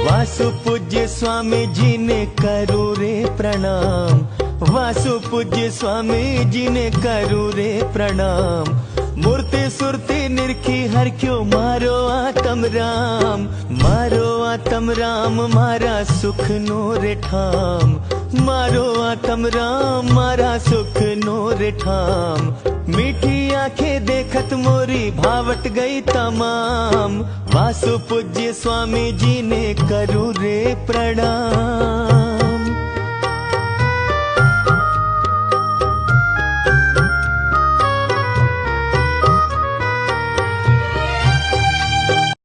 वासु पूज्य स्वामी जी ने करू रे प्रणाम, वासु पूज्य स्वामी जी ने करू रे प्रणाम। मूर्ति सुरती निरखी हर क्यों मारो आत्म राम, मारो आत्म राम मारा सुख नो रे ठाम, मारो आत्म राम मारा सुख नो रे ठाम। मीठी आंखें देखत मोरी भावट गई तमाम, वासु पूज्य स्वामी जी ने करू रे प्रणाम।